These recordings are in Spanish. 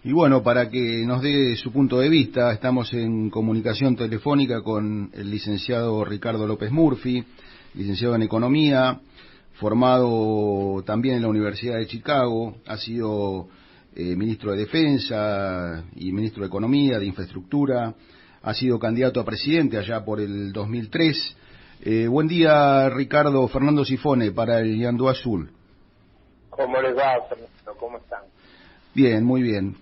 Y bueno, para que nos dé su punto de vista, estamos en comunicación telefónica con el licenciado Ricardo López Murphy, licenciado en Economía, formado también en la Universidad de Chicago, ha sido ministro de Defensa y ministro de Economía, de Infraestructura, ha sido candidato a presidente allá por el 2003. Buen día, Ricardo. Fernando Sifone para el Ñandú Azul. ¿Cómo les va, Fernando? ¿Cómo están? Bien, muy bien.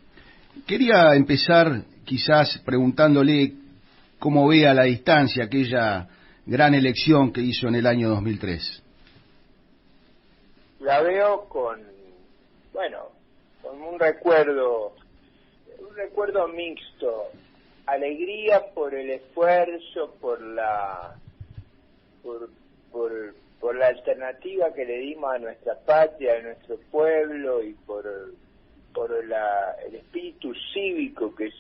Quería empezar quizás preguntándole cómo ve a la distancia aquella gran elección que hizo en el año 2003. La veo con un recuerdo mixto, alegría por el esfuerzo, por la alternativa que le dimos a nuestra patria, a nuestro pueblo, y por el espíritu cívico que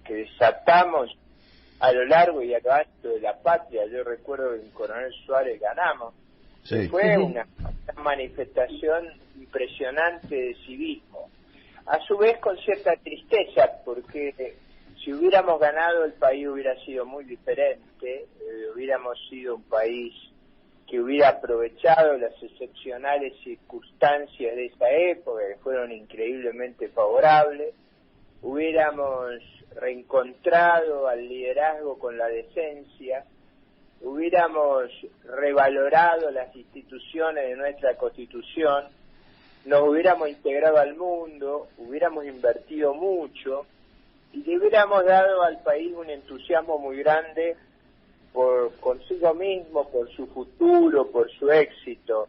desatamos a lo largo y a lo alto de la patria. Yo recuerdo que en Coronel Suárez ganamos. Sí. Fue una manifestación impresionante de civismo. A su vez con cierta tristeza, porque si hubiéramos ganado el país hubiera sido muy diferente, hubiéramos sido un país que hubiera aprovechado las excepcionales circunstancias de esa época, que fueron increíblemente favorables, hubiéramos reencontrado al liderazgo con la decencia, hubiéramos revalorado las instituciones de nuestra Constitución, nos hubiéramos integrado al mundo, hubiéramos invertido mucho y le hubiéramos dado al país un entusiasmo muy grande por consigo mismo, por su futuro, por su éxito.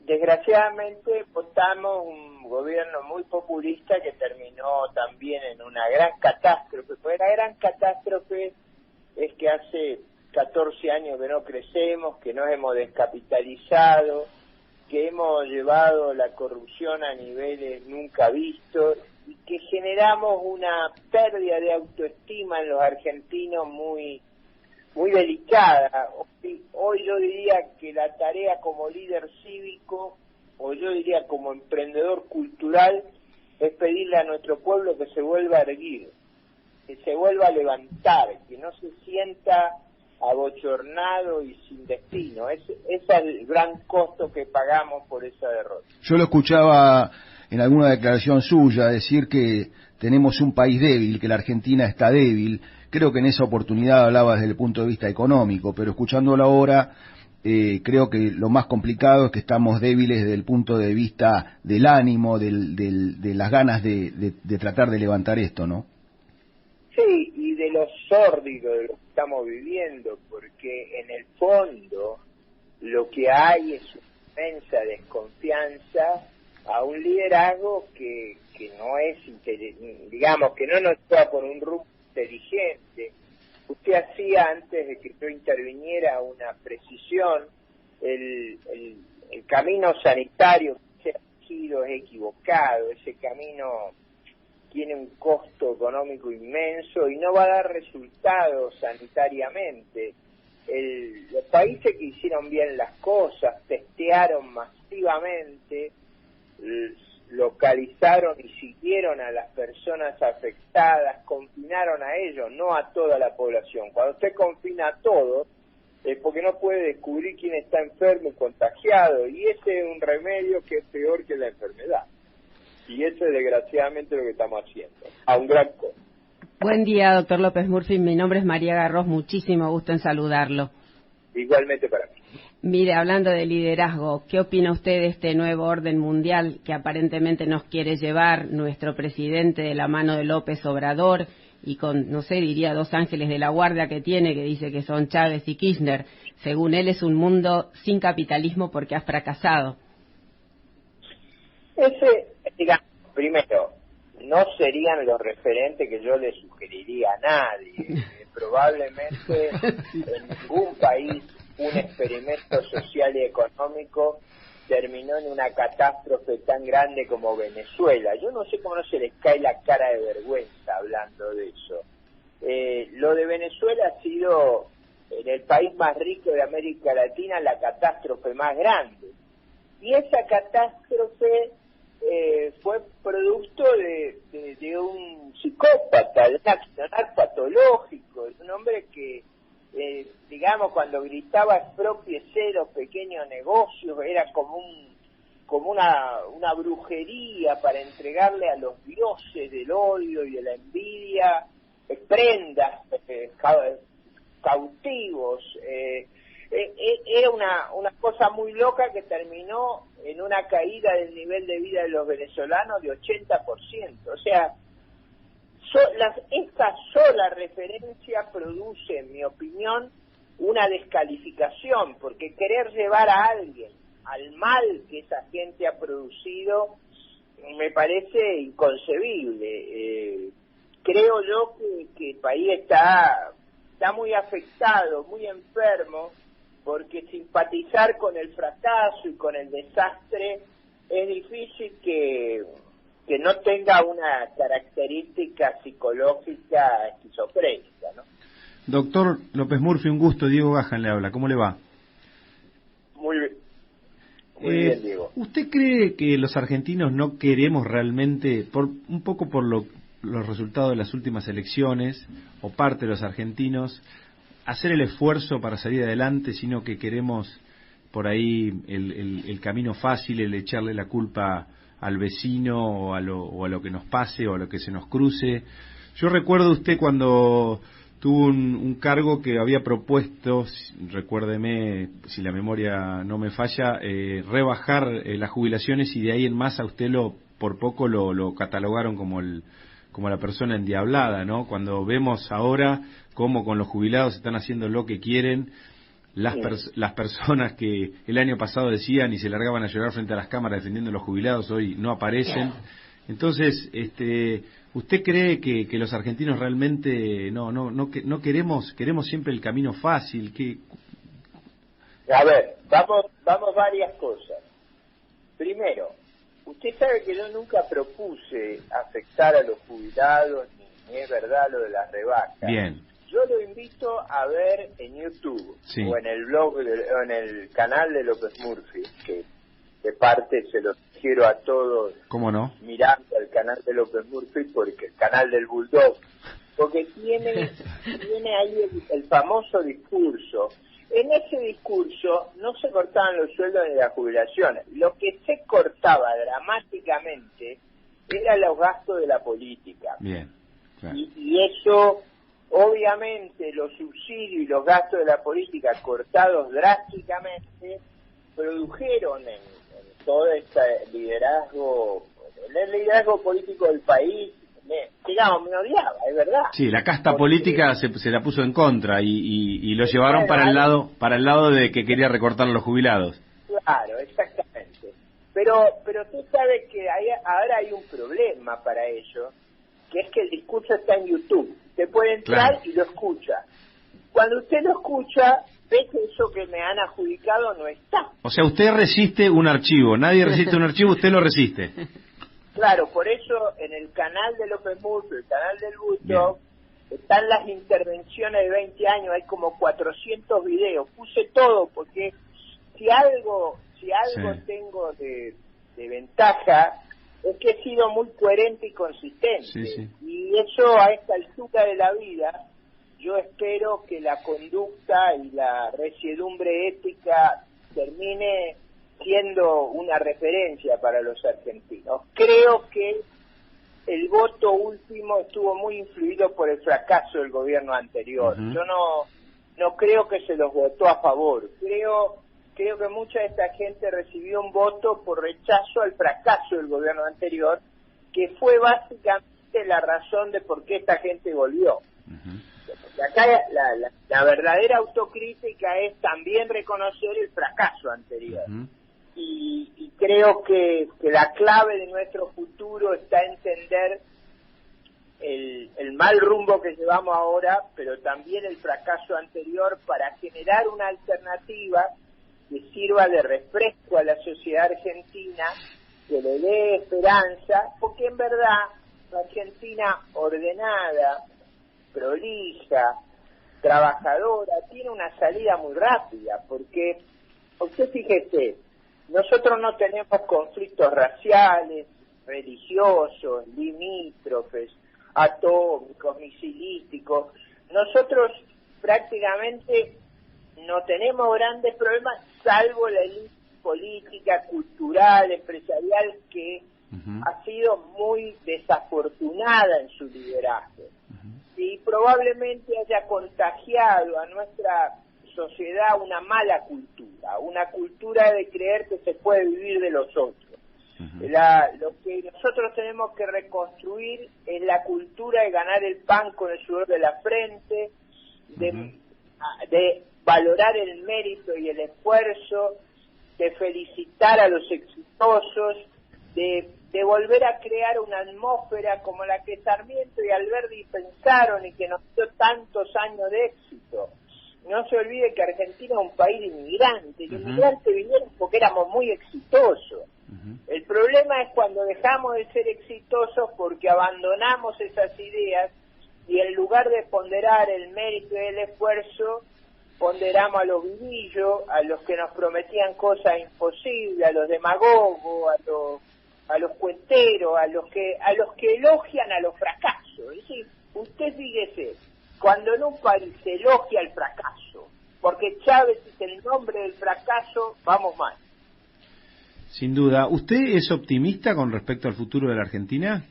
Desgraciadamente votamos un gobierno muy populista que terminó también en una gran catástrofe. Pues la gran catástrofe es que hace 14 años que no crecemos, que nos hemos descapitalizado, que hemos llevado la corrupción a niveles nunca vistos y que generamos una pérdida de autoestima en los argentinos muy delicada. Hoy yo diría que la tarea como líder cívico, o yo diría como emprendedor cultural, es pedirle a nuestro pueblo que se vuelva a erguir, que se vuelva a levantar, que no se sienta abochornado y sin destino. Ese es el gran costo que pagamos por esa derrota. Yo lo escuchaba en alguna declaración suya decir que tenemos un país débil, que la Argentina está débil. Creo que en esa oportunidad hablaba desde el punto de vista económico, pero escuchándolo ahora creo que lo más complicado es que estamos débiles desde el punto de vista del ánimo, de las ganas de tratar de levantar esto, ¿no? Sí, y de lo sórdido de lo que estamos viviendo, porque en el fondo lo que hay es una inmensa desconfianza a un liderazgo que no es, digamos, que no nos lleva por un rumbo inteligente. Usted hacía, antes de que yo interviniera, una precisión: el camino sanitario que se ha elegido es equivocado. Ese camino tiene un costo económico inmenso y no va a dar resultados sanitariamente. Los países que hicieron bien las cosas, testearon masivamente, localizaron y siguieron a las personas afectadas, confinaron a ellos, no a toda la población. Cuando usted confina a todos, es porque no puede descubrir quién está enfermo y contagiado, y ese es un remedio que es peor que la enfermedad. Y eso es desgraciadamente lo que estamos haciendo, a un gran costo. Buen día, doctor López Murphy. Mi nombre es María Garros. Muchísimo gusto en saludarlo. Igualmente para mí. Mire, hablando de liderazgo, ¿qué opina usted de este nuevo orden mundial que aparentemente nos quiere llevar nuestro presidente de la mano de López Obrador y con, no sé, diría dos ángeles de la guardia que tiene, que dice que son Chávez y Kirchner? Según él, es un mundo sin capitalismo porque ha fracasado. Digamos, primero, no serían los referentes que yo le sugeriría a nadie. Probablemente en ningún país un experimento social y económico terminó en una catástrofe tan grande como Venezuela. Yo no sé cómo no se les cae la cara de vergüenza hablando de eso. Lo de Venezuela ha sido, en el país más rico de América Latina, la catástrofe más grande. Y esa catástrofe fue producto de un psicópata, de un accionar patológico, de un hombre que, digamos, cuando gritaba expropiese los pequeños negocios, era como una brujería para entregarle a los dioses del odio y de la envidia prendas, cautivos. Era una cosa muy loca que terminó en una caída del nivel de vida de los venezolanos de 80%. O sea, esta sola referencia produce, en mi opinión, una descalificación, porque querer llevar a alguien al mal que esa gente ha producido me parece inconcebible. Creo yo que el país está muy afectado, muy enfermo, porque simpatizar con el fracaso y con el desastre es difícil que no tenga una característica psicológica esquizofrénica, ¿no? Doctor López Murphy, un gusto. Diego Gajan le habla. ¿Cómo le va? Muy bien. Muy bien, Diego. ¿Usted cree que los argentinos no queremos realmente, un poco por los resultados de las últimas elecciones, o parte de los argentinos, hacer el esfuerzo para salir adelante, sino que queremos por ahí el camino fácil, el echarle la culpa al vecino o a lo que nos pase o a lo que se nos cruce? Yo recuerdo usted cuando tuvo un cargo que había propuesto, recuérdeme si la memoria no me falla, rebajar las jubilaciones, y de ahí en más a usted por poco lo catalogaron como la persona endiablada, ¿no? Cuando vemos ahora cómo con los jubilados están haciendo lo que quieren, las personas que el año pasado decían y se largaban a llorar frente a las cámaras defendiendo a los jubilados, hoy no aparecen. Entonces, ¿usted cree que los argentinos realmente no queremos siempre el camino fácil? A ver, vamos varias cosas. Primero, usted sabe que yo nunca propuse afectar a los jubilados, ni es verdad lo de las rebajas. Bien. Yo lo invito a ver en YouTube, sí, o en el blog, o en el canal de López Murphy, que de parte se lo quiero a todos. ¿Cómo no? Mirando el canal de López Murphy, porque el canal del Bulldog, porque tiene ahí el famoso discurso. En ese discurso no se cortaban los sueldos ni las jubilaciones. Lo que se cortaba dramáticamente eran los gastos de la política. Bien, claro. Y eso, obviamente, los subsidios y los gastos de la política cortados drásticamente produjeron en todo este liderazgo, el liderazgo político del país, digamos, me odiaba, es verdad. Sí, la casta política se la puso en contra y lo llevaron para el lado de que quería recortar a los jubilados. Claro, exactamente. Pero tú sabes que ahora hay un problema para ello, que es que el discurso está en YouTube. Usted puede entrar, claro, y lo escucha. Cuando usted lo escucha, ve que eso que me han adjudicado no está. O sea, usted resiste un archivo. Nadie resiste un archivo, usted lo resiste. Claro, por eso en el canal de López Murphy, el canal del Bulldog, están las intervenciones de 20 años, hay como 400 videos. Puse todo, porque si algo sí, tengo de ventaja, es que he sido muy coherente y consistente. Sí, sí. Y eso, a esta altura de la vida, yo espero que la conducta y la resiedumbre ética termine siendo una referencia para los argentinos. Creo que el voto último estuvo muy influido por el fracaso del gobierno anterior. Yo no creo que se los votó a favor. Creo que mucha de esta gente recibió un voto por rechazo al fracaso del gobierno anterior, que fue básicamente la razón de por qué esta gente volvió. Acá la verdadera autocrítica es también reconocer el fracaso anterior. Y creo que la clave de nuestro futuro está en entender el mal rumbo que llevamos ahora, pero también el fracaso anterior, para generar una alternativa que sirva de refresco a la sociedad argentina, que le dé esperanza, porque en verdad la Argentina ordenada, prolija, trabajadora, tiene una salida muy rápida, porque usted fíjese, nosotros no tenemos conflictos raciales, religiosos, limítrofes, atómicos, misilísticos. Nosotros prácticamente no tenemos grandes problemas, salvo la élite política, cultural, empresarial, que ha sido muy desafortunada en su liderazgo. Y probablemente haya contagiado a nuestra sociedad una mala cultura, una cultura de creer que se puede vivir de los otros. Lo que nosotros tenemos que reconstruir es la cultura de ganar el pan con el sudor de la frente, de valorar el mérito y el esfuerzo, de felicitar a los exitosos, de volver a crear una atmósfera como la que Sarmiento y Alberdi pensaron y que nos dio tantos años de éxito. No se olvide que Argentina es un país de inmigrantes. Los inmigrantes vinieron porque éramos muy exitosos. El problema es cuando dejamos de ser exitosos porque abandonamos esas ideas y en lugar de ponderar el mérito y el esfuerzo, ponderamos a los vivillos, a los que nos prometían cosas imposibles, a los demagogos, a los cuenteros, a los que elogian a los fracasos. Es decir, usted fíjese, cuando en un país se elogia el fracaso, porque Chávez es el nombre del fracaso, vamos mal. Sin duda. ¿Usted es optimista con respecto al futuro de la Argentina?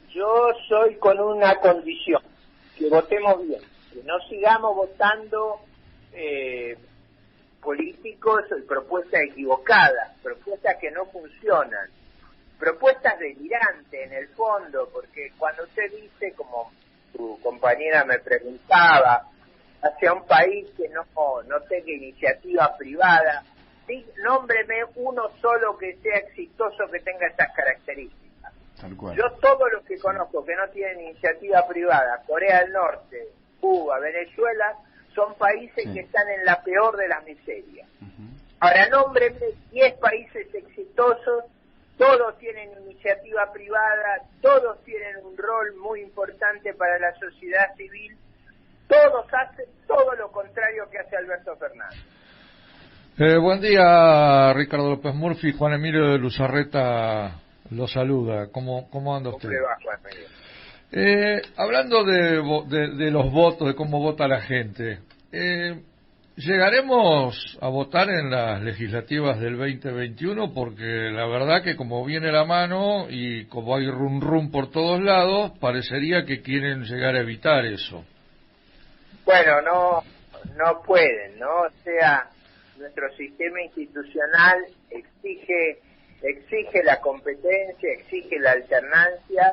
Yo soy con una condición, que votemos bien, que no sigamos votando políticos y propuestas equivocadas, propuestas que no funcionan, propuestas delirantes en el fondo, porque cuando usted dice, como su compañera me preguntaba, hacia un país que no tenga iniciativa privada, sí, nómbreme uno solo que sea exitoso, que tenga esas características. Tal cual. Yo todos los que conozco que no tienen iniciativa privada, Corea del Norte, Cuba, Venezuela, son países que están en la peor de las miserias. Ahora, nómbreme 10 países exitosos, todos tienen iniciativa privada, todos tienen un rol muy importante para la sociedad civil, todos hacen todo lo contrario que hace Alberto Fernández. Buen día, Ricardo López Murphy. Juan Emilio de Luzarreta lo saluda. ¿Cómo anda usted? ¿Cómo le va, Juan Emilio? Hablando de los votos, de cómo vota la gente, ¿llegaremos a votar en las legislativas del 2021? Porque la verdad que como viene la mano y como hay rum por todos lados, parecería que quieren llegar a evitar eso. Bueno, no pueden, ¿no? O sea, nuestro sistema institucional exige la competencia, exige la alternancia.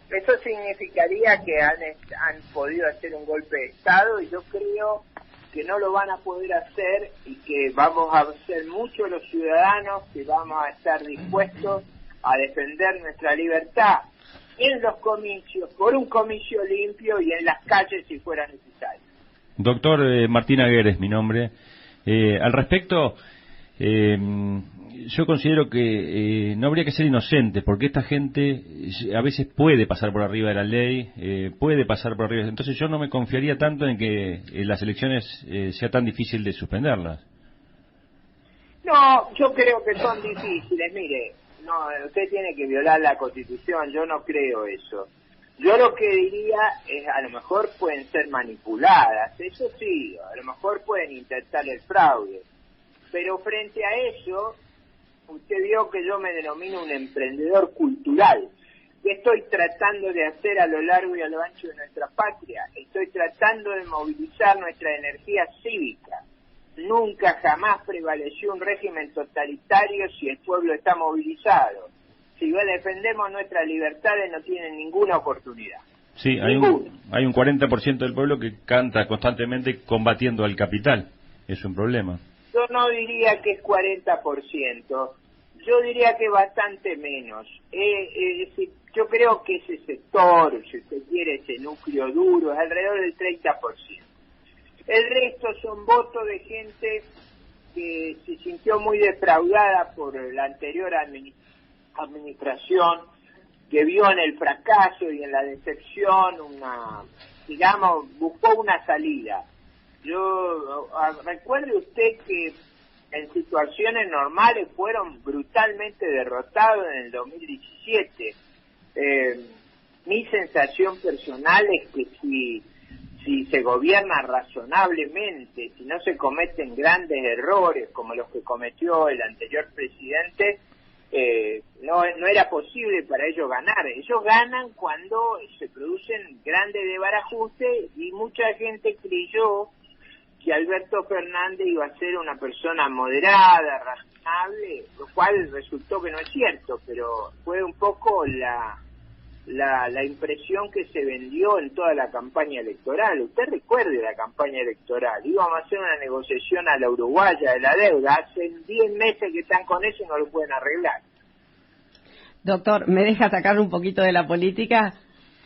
Eso significaría que han podido hacer un golpe de Estado y yo creo que no lo van a poder hacer y que vamos a ser muchos los ciudadanos que vamos a estar dispuestos a defender nuestra libertad en los comicios, por un comicio limpio y en las calles si fuera necesario. Doctor Martín Aguirre es mi nombre. Al respecto, yo considero que no habría que ser inocente, porque esta gente a veces puede pasar por arriba de la ley, puede pasar por arriba. Entonces yo no me confiaría tanto en que las elecciones sea tan difícil de suspenderlas. No, yo creo que son difíciles. Mire, no, usted tiene que violar la Constitución, yo no creo eso. Yo lo que diría es, a lo mejor pueden ser manipuladas, eso sí, a lo mejor pueden intentar el fraude, pero frente a eso, usted vio que yo me denomino un emprendedor cultural. ¿Qué estoy tratando de hacer a lo largo y a lo ancho de nuestra patria? Estoy tratando de movilizar nuestra energía cívica. Nunca jamás prevaleció un régimen totalitario si el pueblo está movilizado. Si defendemos nuestras libertades no tienen ninguna oportunidad. Sí, hay un 40% del pueblo que canta constantemente combatiendo al capital. Es un problema. Yo no diría que es 40%, yo diría que bastante menos. Yo creo que ese sector, si usted quiere, ese núcleo duro, es alrededor del 30%. El resto son votos de gente que se sintió muy defraudada por la anterior administración, que vio en el fracaso y en la decepción buscó una salida. Recuerde usted que en situaciones normales fueron brutalmente derrotados en el 2017. Mi sensación personal es que si se gobierna razonablemente, si no se cometen grandes errores como los que cometió el anterior presidente, no era posible para ellos ganar. Ellos ganan cuando se producen grandes desbarajustes, y mucha gente creyó que Alberto Fernández iba a ser una persona moderada, razonable, lo cual resultó que no es cierto, pero fue un poco la impresión que se vendió en toda la campaña electoral. Usted recuerde la campaña electoral, íbamos a hacer una negociación a la uruguaya de la deuda, hace 10 meses que están con eso y no lo pueden arreglar. Doctor, ¿me deja sacar un poquito de la política?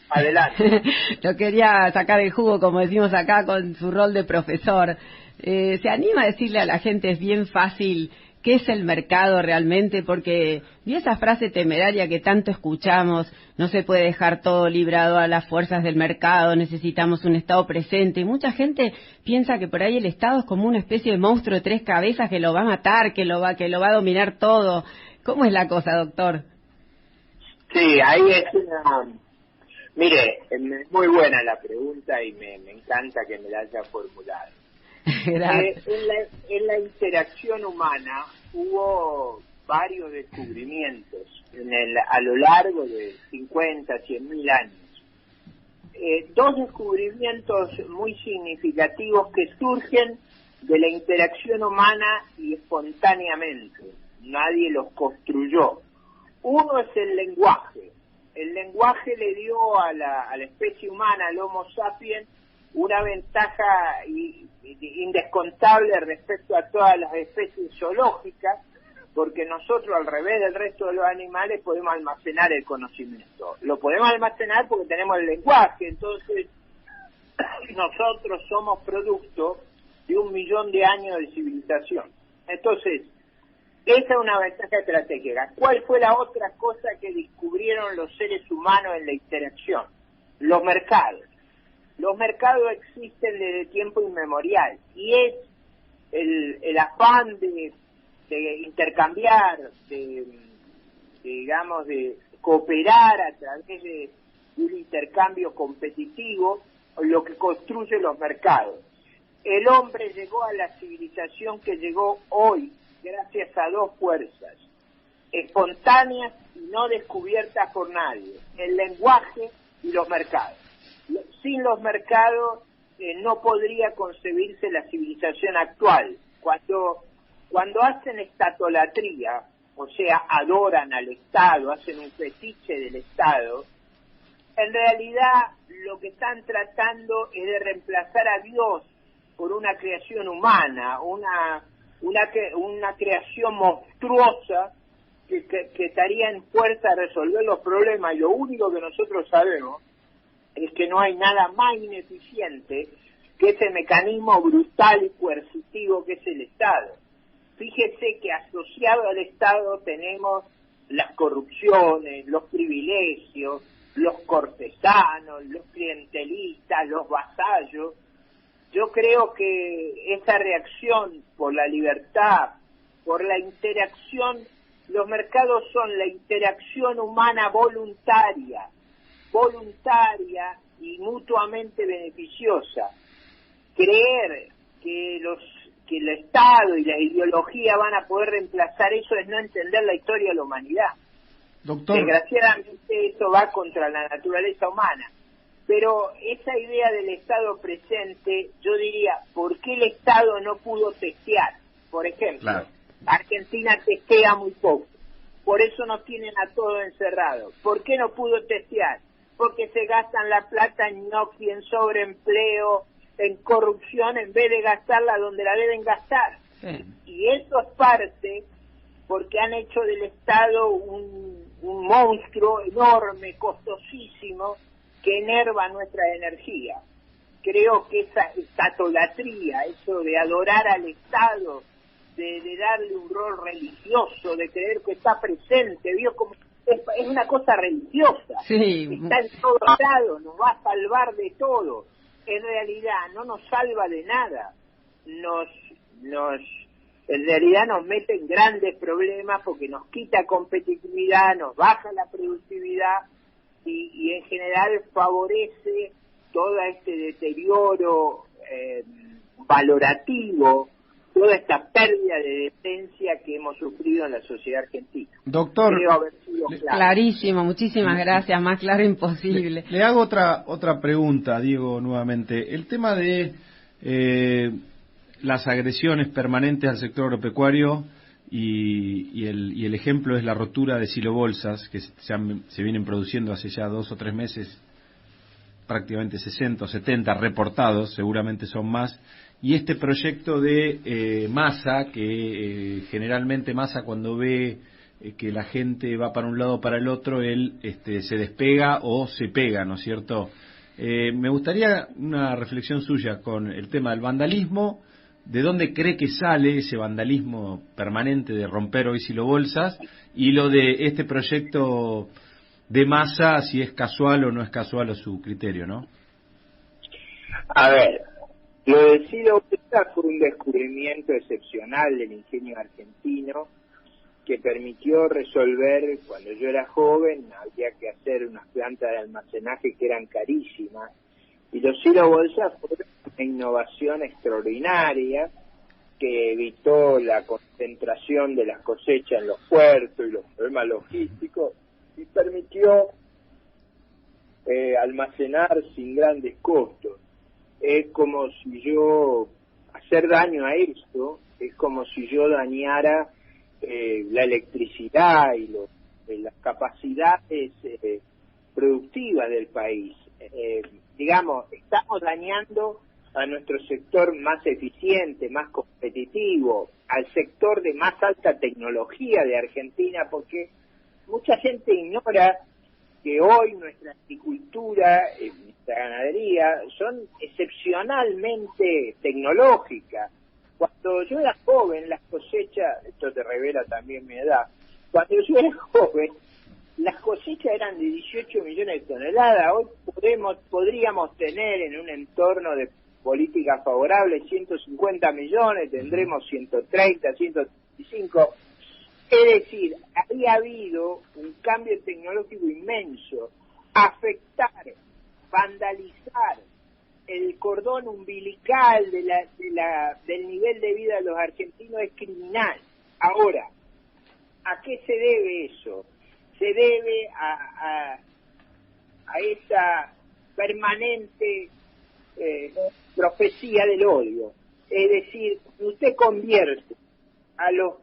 Adelante. Lo quería sacar el jugo, como decimos acá, con su rol de profesor. ¿Se anima a decirle a la gente, es bien fácil, qué es el mercado realmente? Porque vi esa frase temeraria que tanto escuchamos, no se puede dejar todo librado a las fuerzas del mercado, necesitamos un Estado presente. Mucha gente piensa que por ahí el Estado es como una especie de monstruo de 3 cabezas que lo va a matar, que lo va a dominar todo. ¿Cómo es la cosa, doctor? Sí, ahí es una... Mire, es muy buena la pregunta y me encanta que me la haya formulado. En la interacción humana hubo varios descubrimientos a lo largo de 50, 100 mil años. 2 descubrimientos muy significativos que surgen de la interacción humana y espontáneamente. Nadie los construyó. Uno es el lenguaje. El lenguaje le dio a la especie humana, al Homo sapiens, una ventaja indescontable respecto a todas las especies zoológicas, porque nosotros, al revés del resto de los animales, podemos almacenar el conocimiento. Lo podemos almacenar porque tenemos el lenguaje, entonces nosotros somos producto de 1 millón de años de civilización. Entonces, esa es una ventaja estratégica. ¿Cuál fue la otra cosa que descubrieron los seres humanos en la interacción? Los mercados. Los mercados existen desde tiempo inmemorial y es el afán de intercambiar, de cooperar a través de un intercambio competitivo lo que construye los mercados. El hombre llegó a la civilización que llegó hoy gracias a 2 fuerzas espontáneas y no descubiertas por nadie: el lenguaje y los mercados. Sin los mercados no podría concebirse la civilización actual. Cuando hacen estatolatría, o sea, adoran al Estado, hacen un fetiche del Estado, en realidad lo que están tratando es de reemplazar a Dios por una creación humana, una creación monstruosa que estaría en fuerza a resolver los problemas, y lo único que nosotros sabemos es que no hay nada más ineficiente que ese mecanismo brutal y coercitivo que es el Estado. Fíjese que asociado al Estado tenemos las corrupciones, los privilegios, los cortesanos, los clientelistas, los vasallos. Yo creo que esa reacción por la libertad, por la interacción, los mercados son la interacción humana voluntaria y mutuamente beneficiosa. Creer que el Estado y la ideología van a poder reemplazar eso es no entender la historia de la humanidad. Doctor, desgraciadamente eso va contra la naturaleza humana. Pero esa idea del Estado presente, yo diría, ¿por qué el Estado no pudo testear? Por ejemplo, claro. Argentina testea muy poco, por eso nos tienen a todos encerrados. ¿Por qué no pudo testear? Porque se gastan la plata en inoxi, en sobreempleo, en corrupción, en vez de gastarla donde la deben gastar. Sí. Y eso es parte porque han hecho del Estado un monstruo enorme, costosísimo, que enerva nuestra energía. Creo que esa estatolatría, eso de adorar al Estado, de darle un rol religioso, de creer que está presente, vio como es una cosa religiosa. Sí. Está en todo lado, nos va a salvar de todo. En realidad no nos salva de nada, nos en realidad nos mete en grandes problemas porque nos quita competitividad, nos baja la productividad y en general favorece todo este deterioro valorativo, toda esta pérdida de decencia que hemos sufrido en la sociedad argentina. Doctor, creo haber sido claro. Clarísimo, muchísimas gracias, más claro imposible. Le hago otra pregunta, Diego, nuevamente. El tema de las agresiones permanentes al sector agropecuario y el ejemplo es la rotura de silobolsas que se vienen produciendo hace ya 2 o 3 meses, prácticamente 60 o 70 reportados, seguramente son más, y este proyecto de Massa, que generalmente Massa cuando ve que la gente va para un lado o para el otro, él se despega o se pega, ¿no es cierto? Me gustaría una reflexión suya con el tema del vandalismo, de dónde cree que sale ese vandalismo permanente de romper hoy silobolsas, y lo de este proyecto de Massa, si es casual o no es casual a su criterio, ¿no? A ver, lo de silobolsa fue un descubrimiento excepcional del ingenio argentino que permitió resolver, cuando yo era joven, había que hacer unas plantas de almacenaje que eran carísimas, y los silobolsas fueron una innovación extraordinaria que evitó la concentración de las cosechas en los puertos y los problemas logísticos, y permitió almacenar sin grandes costos. Es como si yo, hacer daño a esto, es como si yo dañara la electricidad y las capacidades productivas del país. Digamos, estamos dañando a nuestro sector más eficiente, más competitivo, al sector de más alta tecnología de Argentina, porque mucha gente ignora que hoy nuestra agricultura, nuestra ganadería, son excepcionalmente tecnológicas. Cuando yo era joven, las cosechas, esto te revela también mi edad, cuando yo era joven, las cosechas eran de 18 millones de toneladas. Hoy podríamos tener en un entorno de política favorable 150 millones, tendremos 130, 135. Es decir, había habido un cambio tecnológico inmenso. Afectar, vandalizar el cordón umbilical del nivel de vida de los argentinos es criminal. Ahora, ¿a qué se debe eso? Se debe a esa permanente profecía del odio. Es decir, usted convierte a los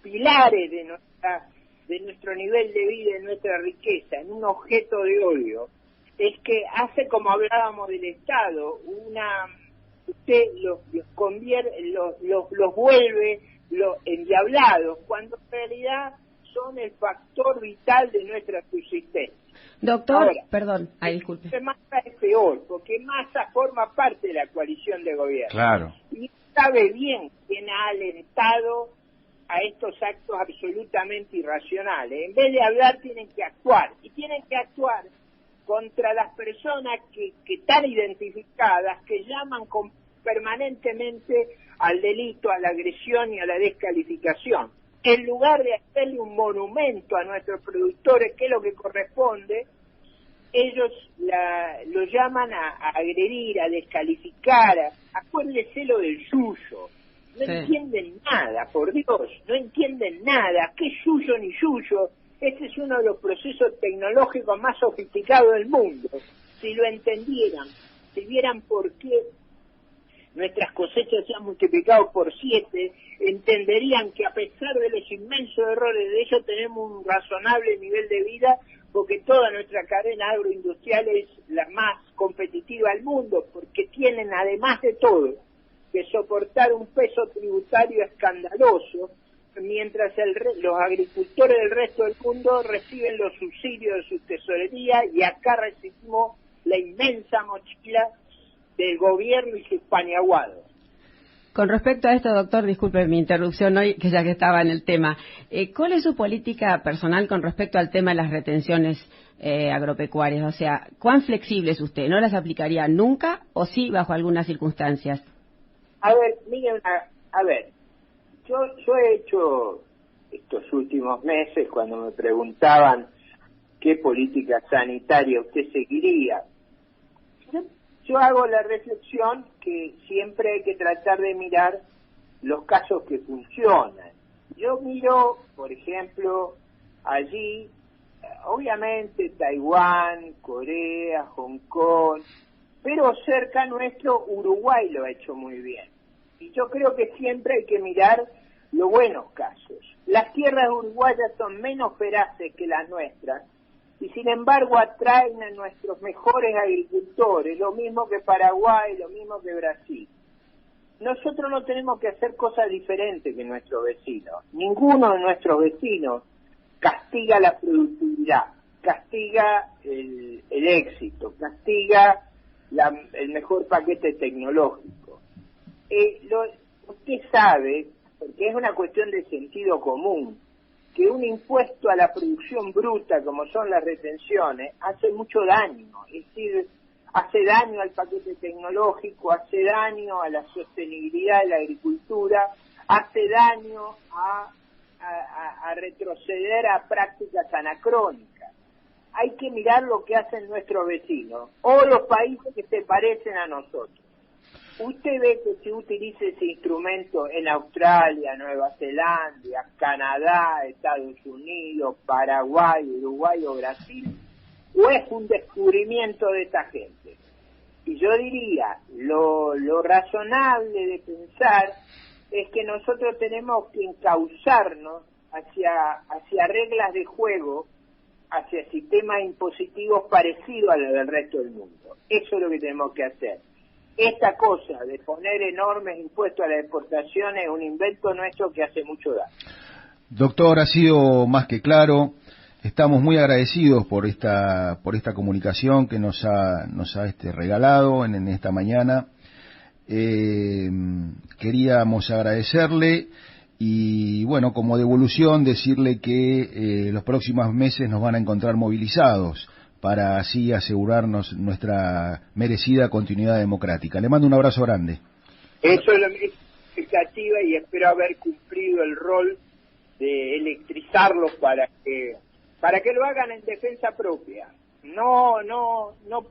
pilares de nuestro nivel de vida, de nuestra riqueza, en un objeto de odio. Es que hace como hablábamos del Estado, usted los convierte, los vuelve endiablados, cuando en realidad son el factor vital de nuestra subsistencia. Doctor, ahora, perdón, disculpe. Massa es peor, porque Massa forma parte de la coalición de gobierno. Claro. Y sabe bien quién ha alentado a estos actos absolutamente irracionales. En vez de hablar, tienen que actuar. Y tienen que actuar contra las personas que están identificadas, que llaman permanentemente al delito, a la agresión y a la descalificación. En lugar de hacerle un monumento a nuestros productores, que es lo que corresponde, ellos lo llaman a agredir, a descalificar. Acuérdese lo del suyo. No entienden nada, por Dios, no entienden nada. ¿Qué suyo ni suyo? Este es uno de los procesos tecnológicos más sofisticados del mundo. Si lo entendieran, si vieran por qué nuestras cosechas se han multiplicado por 7, entenderían que a pesar de los inmensos errores de ellos tenemos un razonable nivel de vida, porque toda nuestra cadena agroindustrial es la más competitiva del mundo, porque tienen, además de todo, que soportar un peso tributario escandaloso, mientras los agricultores del resto del mundo reciben los subsidios de su tesorería, y acá recibimos la inmensa mochila del gobierno y sus paniaguados. Con respecto a esto, doctor, disculpe mi interrupción hoy, que ya que estaba en el tema. ¿Cuál es su política personal con respecto al tema de las retenciones agropecuarias? O sea, ¿cuán flexible es usted? ¿No las aplicaría nunca o sí bajo algunas circunstancias? A ver, miren, A ver, yo he hecho estos últimos meses, cuando me preguntaban qué política sanitaria usted seguiría, yo hago la reflexión que siempre hay que tratar de mirar los casos que funcionan. Yo miro, por ejemplo, allí, obviamente Taiwán, Corea, Hong Kong, pero cerca nuestro Uruguay lo ha hecho muy bien. Y yo creo que siempre hay que mirar los buenos casos. Las tierras uruguayas son menos feraces que las nuestras y sin embargo atraen a nuestros mejores agricultores, lo mismo que Paraguay, lo mismo que Brasil. Nosotros no tenemos que hacer cosas diferentes que nuestros vecinos. Ninguno de nuestros vecinos castiga la productividad, castiga el éxito, castiga el mejor paquete tecnológico. Usted sabe, porque es una cuestión de sentido común, que un impuesto a la producción bruta, como son las retenciones, hace mucho daño. Es decir, hace daño al paquete tecnológico, hace daño a la sostenibilidad de la agricultura, hace daño a retroceder a prácticas anacrónicas. Hay que mirar lo que hacen nuestros vecinos o los países que se parecen a nosotros. Usted ve que se utiliza ese instrumento en Australia, Nueva Zelanda, Canadá, Estados Unidos, Paraguay, Uruguay o Brasil, o es un descubrimiento de esta gente. Y yo diría, lo razonable de pensar es que nosotros tenemos que encauzarnos hacia reglas de juego, hacia sistemas impositivos parecidos a los del resto del mundo. Eso es lo que tenemos que hacer. Esta cosa de poner enormes impuestos a las exportaciones es un invento nuestro que hace mucho daño. Doctor, ha sido más que claro. Estamos muy agradecidos por esta comunicación que nos ha regalado en esta mañana. Queríamos agradecerle y, bueno, como devolución decirle que los próximos meses nos van a encontrar movilizados para así asegurarnos nuestra merecida continuidad democrática. Le mando un abrazo grande. Eso es mi expectativa y espero haber cumplido el rol de electrizarlos para que lo hagan en defensa propia, no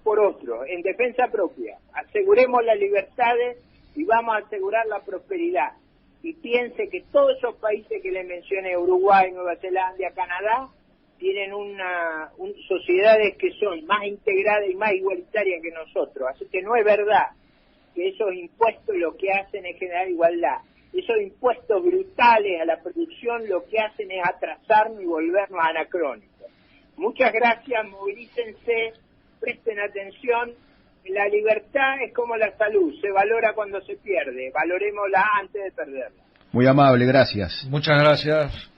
por otro, en defensa propia. Aseguremos las libertades y vamos a asegurar la prosperidad. Y piense que todos esos países que le mencioné, Uruguay, Nueva Zelanda, Canadá, tienen sociedades que son más integradas y más igualitarias que nosotros. Así que no es verdad que esos impuestos lo que hacen es generar igualdad. Esos impuestos brutales a la producción lo que hacen es atrasarnos y volvernos anacrónicos. Muchas gracias, movilícense, presten atención. La libertad es como la salud, se valora cuando se pierde. Valorémosla antes de perderla. Muy amable, gracias. Muchas gracias.